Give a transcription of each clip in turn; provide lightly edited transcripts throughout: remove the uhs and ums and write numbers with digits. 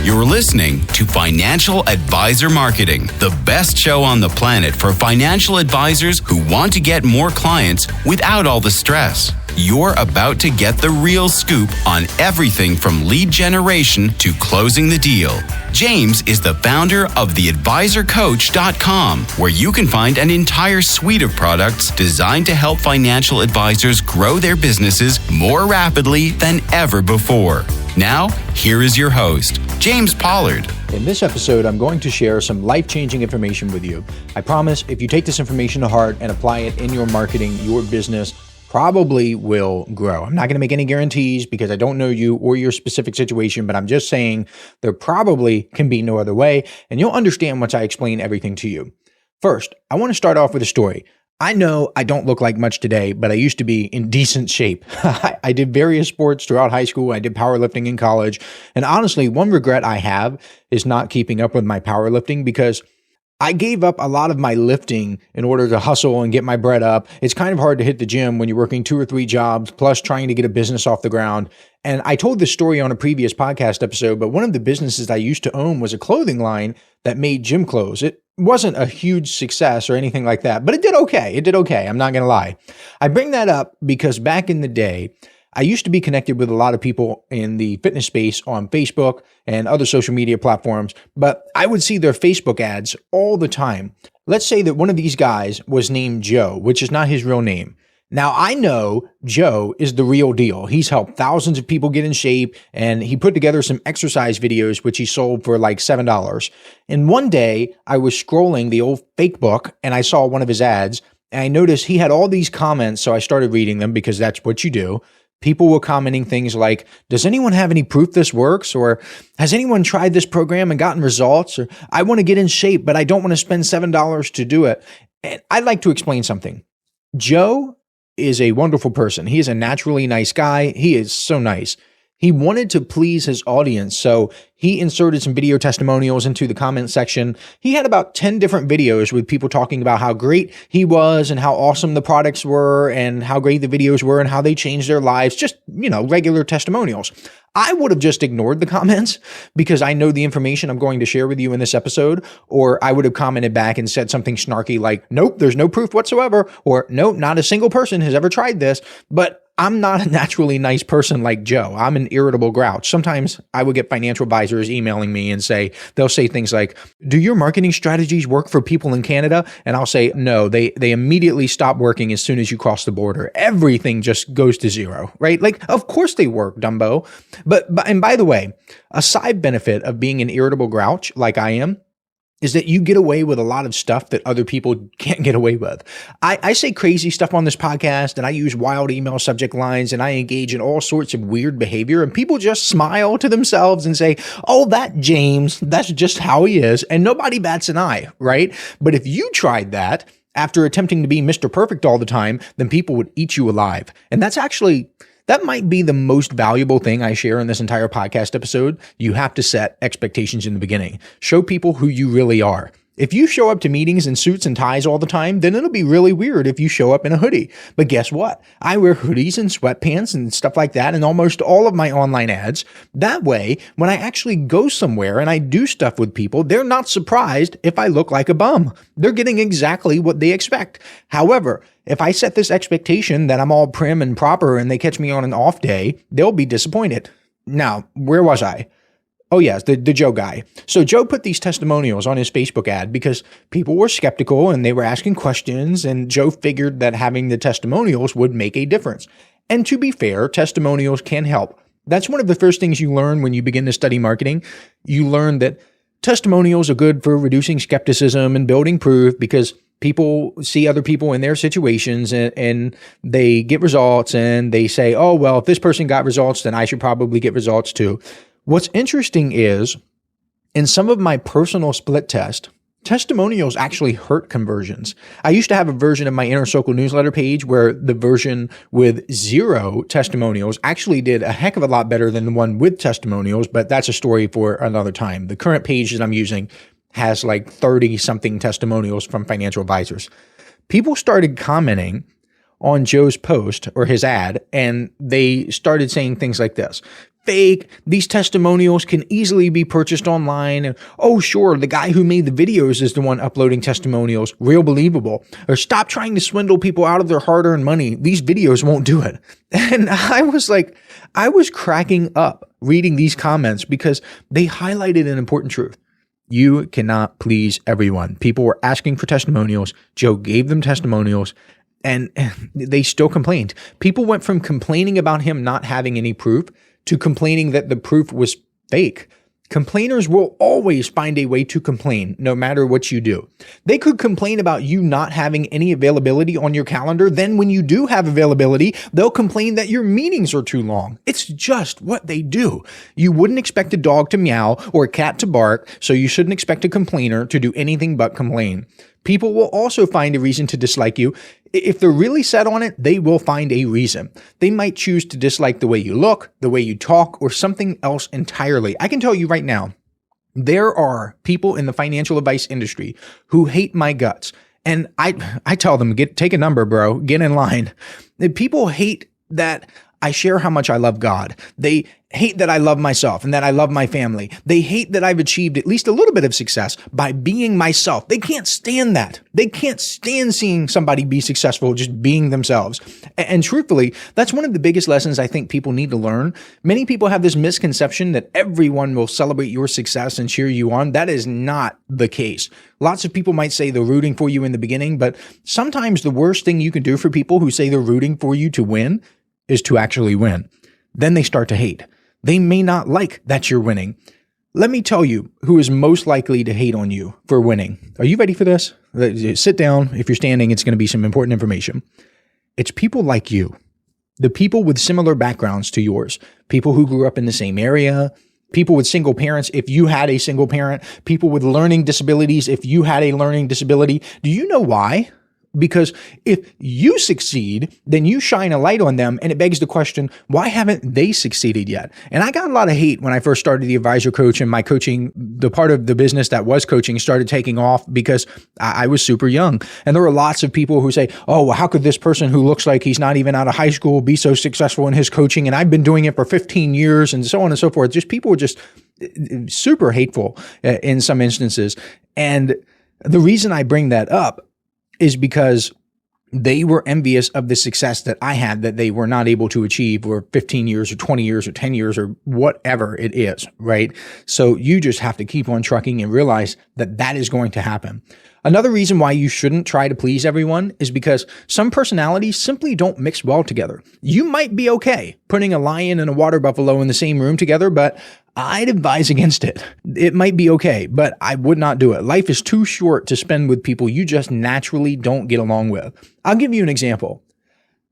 You're listening to Financial Advisor Marketing, the best show on the planet for financial advisors who want to get more clients without all the stress. You're about to get the real scoop on everything from lead generation to closing the deal. James is the founder of theadvisorcoach.com, where you can find an entire suite of products designed to help financial advisors grow their businesses more rapidly than ever before. Now, here is your host, James Pollard. In this episode, I'm going to share some life-changing information with you. I promise if you take this information to heart and apply it in your marketing, your business probably will grow. I'm not going to make any guarantees because I don't know you or your specific situation, but I'm just saying there probably can be no other way, and you'll understand once I explain everything to you. First, I want to start off with a story. I know I don't look like much today, but I used to be in decent shape. I did various sports throughout high school. I did powerlifting in college. And honestly, one regret I have is not keeping up with my powerlifting because I gave up a lot of my lifting in order to hustle and get my bread up. It's kind of hard to hit the gym when you're working 2 or 3 jobs, plus trying to get a business off the ground. And I told this story on a previous podcast episode, but one of the businesses I used to own was a clothing line that made gym clothes. It wasn't a huge success or anything like that, but it did okay. It did okay. I'm not going to lie. I bring that up because back in the day, I used to be connected with a lot of people in the fitness space on Facebook and other social media platforms, but I would see their Facebook ads all the time. Let's say that one of these guys was named Joe, which is not his real name. Now, I know Joe is the real deal. He's helped thousands of people get in shape, and he put together some exercise videos, which he sold for like $7. And one day, I was scrolling the old fake book, and I saw one of his ads, and I noticed he had all these comments, so I started reading them because that's what you do. People were commenting things like, does anyone have any proof this works? Or has anyone tried this program and gotten results? Or I want to get in shape, but I don't want to spend $7 to do it. And I'd like to explain something. Joe is a wonderful person. He is a naturally nice guy. He is so nice. He wanted to please his audience, so he inserted some video testimonials into the comment section. He had about 10 different videos with people talking about how great he was and how awesome the products were and how great the videos were and how they changed their lives. Just, regular testimonials. I would have just ignored the comments because I know the information I'm going to share with you in this episode, or I would have commented back and said something snarky like, nope, there's no proof whatsoever, or nope, not a single person has ever tried this. But I'm not a naturally nice person like Joe. I'm an irritable grouch. Sometimes I would get financial advisors emailing me and they'll say things like, do your marketing strategies work for people in Canada? And I'll say, no, they immediately stop working as soon as you cross the border. Everything just goes to zero, right? Like, of course they work, Dumbo. But and by the way, a side benefit of being an irritable grouch like I am is that you get away with a lot of stuff that other people can't get away with. I say crazy stuff on this podcast, and I use wild email subject lines, and I engage in all sorts of weird behavior, and people just smile to themselves and say, oh, that James, that's just how he is, and nobody bats an eye, right? But if you tried that after attempting to be Mr. Perfect all the time, then people would eat you alive. And that might be the most valuable thing I share in this entire podcast episode. You have to set expectations in the beginning. Show people who you really are. If you show up to meetings in suits and ties all the time, then it'll be really weird if you show up in a hoodie. But guess what? I wear hoodies and sweatpants and stuff like that in almost all of my online ads. That way, when I actually go somewhere and I do stuff with people, they're not surprised if I look like a bum. They're getting exactly what they expect. However, if I set this expectation that I'm all prim and proper and they catch me on an off day, they'll be disappointed. Now, where was I? Oh yes, the Joe guy. So Joe put these testimonials on his Facebook ad because people were skeptical and they were asking questions, and Joe figured that having the testimonials would make a difference. And to be fair, testimonials can help. That's one of the first things you learn when you begin to study marketing. You learn that testimonials are good for reducing skepticism and building proof because people see other people in their situations and they get results and they say, oh, well, if this person got results, then I should probably get results too. What's interesting is, in some of my personal split test, testimonials actually hurt conversions. I used to have a version of my Inner Circle newsletter page where the version with 0 testimonials actually did a heck of a lot better than the one with testimonials, but that's a story for another time. The current page that I'm using has like 30 something testimonials from financial advisors. People started commenting on Joe's post or his ad, and they started saying things like this. fake. These testimonials can easily be purchased online. And, oh, sure, the guy who made the videos is the one uploading testimonials. Real believable. Or stop trying to swindle people out of their hard-earned money. These videos won't do it. And I was cracking up reading these comments because they highlighted an important truth. You cannot please everyone. People were asking for testimonials. Joe gave them testimonials. And they still complained. People went from complaining about him not having any proof to complaining that the proof was fake. Complainers will always find a way to complain, no matter what you do. They could complain about you not having any availability on your calendar. Then when you do have availability, they'll complain that your meetings are too long. It's just what they do. You wouldn't expect a dog to meow or a cat to bark, so you shouldn't expect a complainer to do anything but complain. People will also find a reason to dislike you. If they're really set on it, they will find a reason. They might choose to dislike the way you look, the way you talk, or something else entirely. I can tell you right now, there are people in the financial advice industry who hate my guts. And I tell them, take a number, bro, get in line. People hate that I share how much I love God. They hate that I love myself and that I love my family. They hate that I've achieved at least a little bit of success by being myself. They can't stand that. They can't stand seeing somebody be successful just being themselves. And truthfully, that's one of the biggest lessons I think people need to learn. Many people have this misconception that everyone will celebrate your success and cheer you on. That is not the case. Lots of people might say they're rooting for you in the beginning, but sometimes the worst thing you can do for people who say they're rooting for you to win is to actually win. Then they start to hate. They may not like that you're winning. Let me tell you who is most likely to hate on you for winning. Are you ready for this? Sit down. If you're standing, it's going to be some important information. It's people like you, the people with similar backgrounds to yours, people who grew up in the same area, people with single parents if you had a single parent, people with learning disabilities if you had a learning disability. Do you know why? Because if you succeed, then you shine a light on them, and it begs the question, why haven't they succeeded yet? And I got a lot of hate when I first started the advisor coach, and my coaching, the part of the business that was coaching, started taking off because I was super young. And there were lots of people who say, oh, well, how could this person who looks like he's not even out of high school be so successful in his coaching? And I've been doing it for 15 years and so on and so forth. Just people were just super hateful in some instances. And the reason I bring that up is because they were envious of the success that I had that they were not able to achieve for 15 years or 20 years or 10 years or whatever it is, right? So you just have to keep on trucking and realize that that is going to happen. Another reason why you shouldn't try to please everyone is because some personalities simply don't mix well together. You might be okay putting a lion and a water buffalo in the same room together, but I'd advise against it. It might be okay, but I would not do it. Life is too short to spend with people you just naturally don't get along with. I'll give you an example.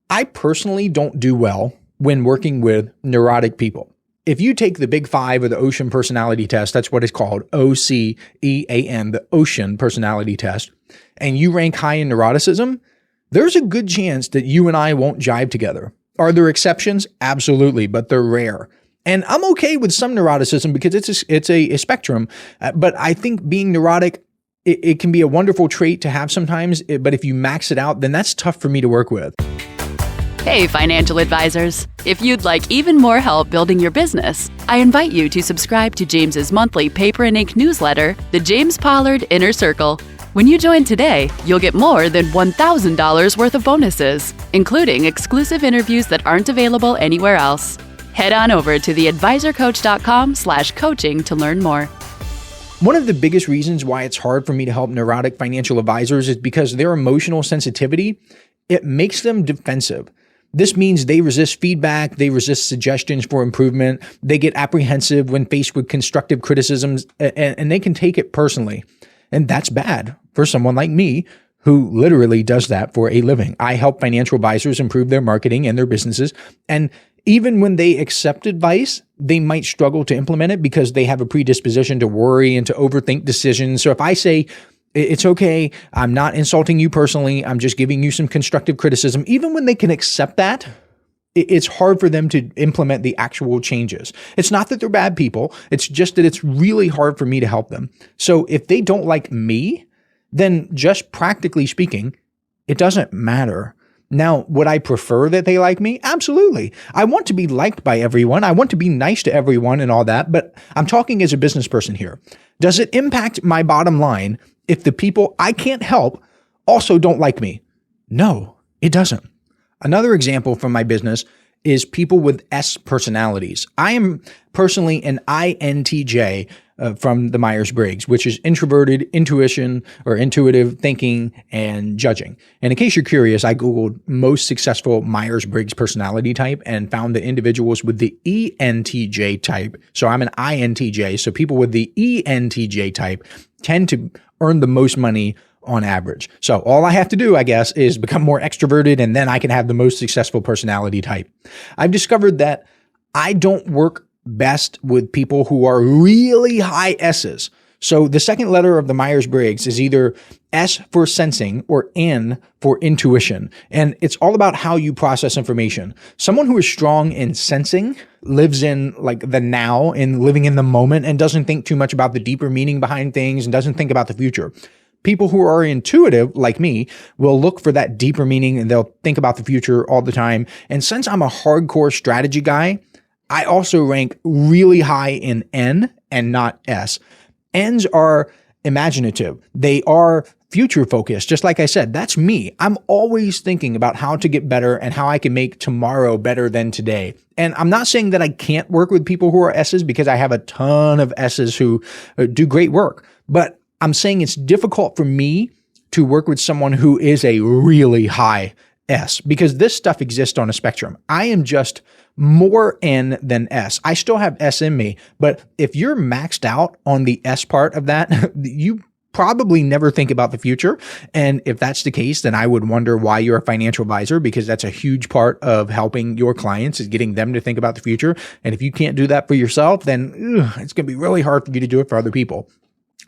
I personally don't do well when working with neurotic people. If you take the Big Five or the Ocean Personality Test, that's what it's called, OCEAN, the Ocean Personality Test, and you rank high in neuroticism, there's a good chance that you and I won't jive together. Are there exceptions? Absolutely, but they're rare. And I'm okay with some neuroticism because it's a spectrum, but I think being neurotic, it can be a wonderful trait to have sometimes, but if you max it out, then that's tough for me to work with. Hey, financial advisors. If you'd like even more help building your business, I invite you to subscribe to James's monthly paper and ink newsletter, The James Pollard Inner Circle. When you join today, you'll get more than $1,000 worth of bonuses, including exclusive interviews that aren't available anywhere else. Head on over to theadvisorcoach.com/coaching to learn more. One of the biggest reasons why it's hard for me to help neurotic financial advisors is because their emotional sensitivity, it makes them defensive. This means they resist feedback, they resist suggestions for improvement, they get apprehensive when faced with constructive criticisms, and they can take it personally. And that's bad for someone like me who literally does that for a living. I help financial advisors improve their marketing and their businesses. And even when they accept advice, they might struggle to implement it because they have a predisposition to worry and to overthink decisions. So if I say, it's okay, I'm not insulting you personally, I'm just giving you some constructive criticism, even when they can accept that, it's hard for them to implement the actual changes. It's not that they're bad people. It's just that it's really hard for me to help them. So if they don't like me, then just practically speaking, it doesn't matter. Now, would I prefer that they like me? Absolutely. I want to be liked by everyone. I want to be nice to everyone and all that, but I'm talking as a business person here. Does it impact my bottom line if the people I can't help also don't like me? No, it doesn't. Another example from my business is people with S personalities. I am personally an INTJ from the Myers-Briggs, which is introverted, intuition, or intuitive thinking and judging. And in case you're curious, I Googled most successful Myers-Briggs personality type and found that individuals with the ENTJ type, so I'm an INTJ, so people with the ENTJ type tend to earn the most money on average. So all I have to do, I guess, is become more extroverted, and then I can have the most successful personality type. I've discovered that I don't work best with people who are really high S's. So the second letter of the Myers-Briggs is either S for sensing or N for intuition. And it's all about how you process information. Someone who is strong in sensing lives in like the now and living in the moment and doesn't think too much about the deeper meaning behind things and doesn't think about the future. People who are intuitive, like me, will look for that deeper meaning and they'll think about the future all the time. And since I'm a hardcore strategy guy, I also rank really high in N and not S. N's are imaginative. They are future focused. Just like I said, that's me. I'm always thinking about how to get better and how I can make tomorrow better than today. And I'm not saying that I can't work with people who are S's, because I have a ton of S's who do great work. But I'm saying it's difficult for me to work with someone who is a really high S, because this stuff exists on a spectrum. I am just more N than S. I still have S in me, but if you're maxed out on the S part of that, you probably never think about the future. And if that's the case, then I would wonder why you're a financial advisor, because that's a huge part of helping your clients is getting them to think about the future. And if you can't do that for yourself, then it's going to be really hard for you to do it for other people.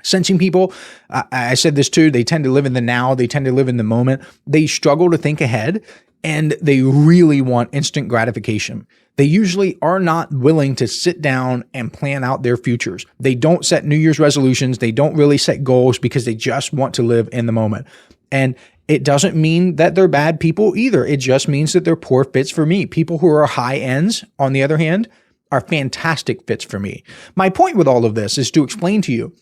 Sensing people, I said this too, they tend to live in the now, they tend to live in the moment. They struggle to think ahead, and they really want instant gratification. They usually are not willing to sit down and plan out their futures. They don't set New Year's resolutions. They don't really set goals because they just want to live in the moment. And it doesn't mean that they're bad people either. It just means that they're poor fits for me. People who are high ends, on the other hand, are fantastic fits for me. My point with all of this is to explain to you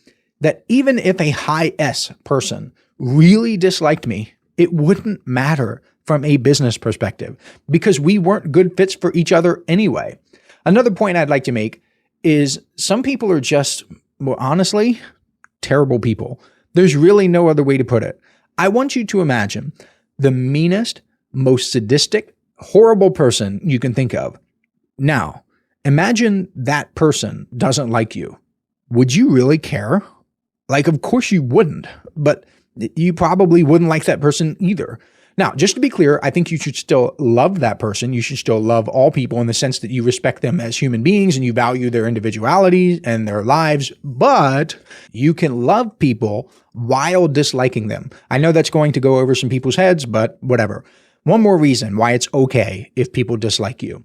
that even if a high S person really disliked me, it wouldn't matter from a business perspective, because we weren't good fits for each other anyway. Another point I'd like to make is some people are just, well, honestly, terrible people. There's really no other way to put it. I want you to imagine the meanest, most sadistic, horrible person you can think of. Now, imagine that person doesn't like you. Would you really care? Like, of course you wouldn't, but you probably wouldn't like that person either. Now, just to be clear, I think you should still love that person. You should still love all people in the sense that you respect them as human beings and you value their individuality and their lives, but you can love people while disliking them. I know that's going to go over some people's heads, but whatever. One more reason why it's okay if people dislike you.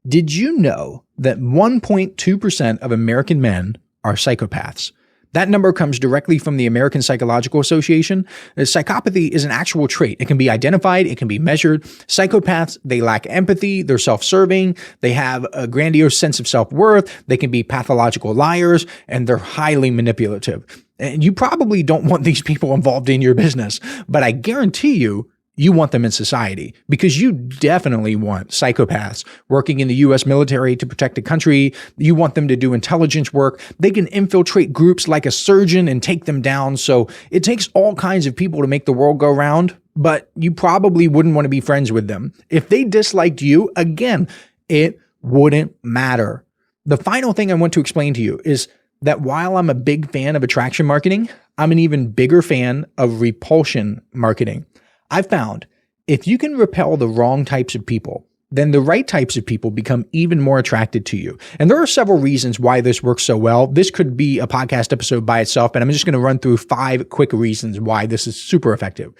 Did you know that 1.2% of American men are psychopaths? That number comes directly from the American Psychological Association. Psychopathy is an actual trait. It can be identified. It can be measured. Psychopaths, they lack empathy. They're self-serving. They have a grandiose sense of self-worth. They can be pathological liars, and they're highly manipulative. And you probably don't want these people involved in your business, but I guarantee you want them in society, because you definitely want psychopaths working in the U.S. military to protect the country. You want them to do intelligence work. They can infiltrate groups like a surgeon and take them down. So it takes all kinds of people to make the world go round, but you probably wouldn't want to be friends with them. If they disliked you, again, it wouldn't matter. The final thing I want to explain to you is that while I'm a big fan of attraction marketing, I'm an even bigger fan of repulsion marketing. I've found if you can repel the wrong types of people, then the right types of people become even more attracted to you. And there are several reasons why this works so well. This could be a podcast episode by itself, but I'm just going to run through 5 quick reasons why this is super effective.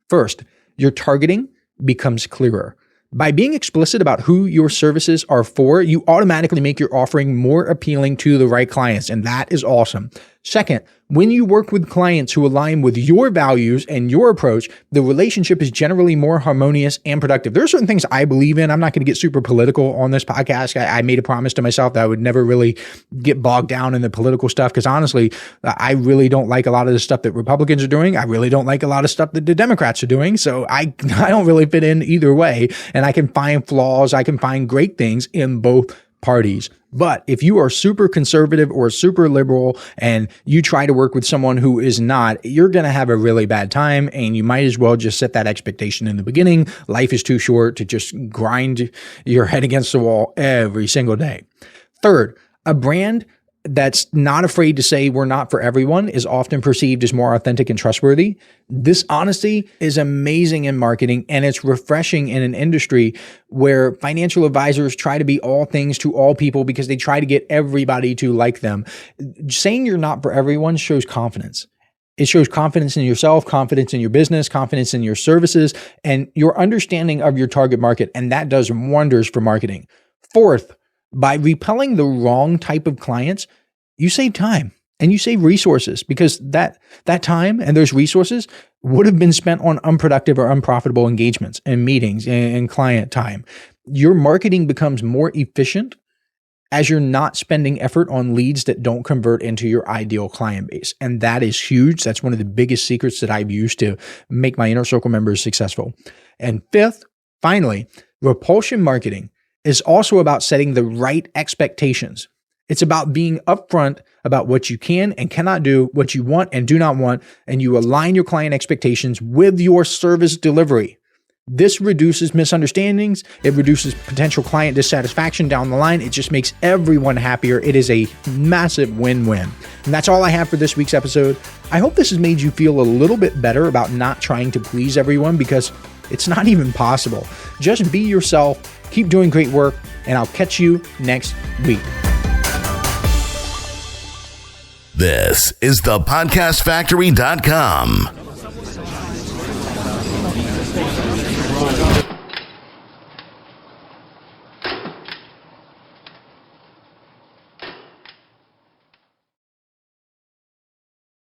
First, your targeting becomes clearer. By being explicit about who your services are for, you automatically make your offering more appealing to the right clients, and that is awesome. Second, when you work with clients who align with your values and your approach, the relationship is generally more harmonious and productive. There are certain things I believe in. I'm not going to get super political on this podcast. I made a promise to myself that I would never really get bogged down in the political stuff because honestly, I really don't like a lot of the stuff that Republicans are doing. I really don't like a lot of stuff that the Democrats are doing. So I don't really fit in either way. And I can find flaws. I can find great things in both parties. But if you are super conservative or super liberal and you try to work with someone who is not, you're going to have a really bad time, and you might as well just set that expectation in the beginning. Life is too short to just grind your head against the wall every single day. Third, a brand that's not afraid to say we're not for everyone is often perceived as more authentic and trustworthy. This honesty is amazing in marketing, and it's refreshing in an industry where financial advisors try to be all things to all people because they try to get everybody to like them. Saying you're not for everyone shows confidence. It shows confidence in yourself, confidence in your business, confidence in your services, and your understanding of your target market, and that does wonders for marketing. Fourth, by repelling the wrong type of clients, you save time and you save resources because that time and those resources would have been spent on unproductive or unprofitable engagements and meetings and client time. Your marketing becomes more efficient as you're not spending effort on leads that don't convert into your ideal client base. And that is huge. That's one of the biggest secrets that I've used to make my Inner Circle members successful. And fifth, finally, repulsion marketing is also about setting the right expectations. It's about being upfront about what you can and cannot do, what you want and do not want, and you align your client expectations with your service delivery. This reduces misunderstandings. It reduces potential client dissatisfaction down the line. It just makes everyone happier. It is a massive win-win. And that's all I have for this week's episode. I hope this has made you feel a little bit better about not trying to please everyone because it's not even possible. Just be yourself, keep doing great work, and I'll catch you next week. This is the podcastfactory.com.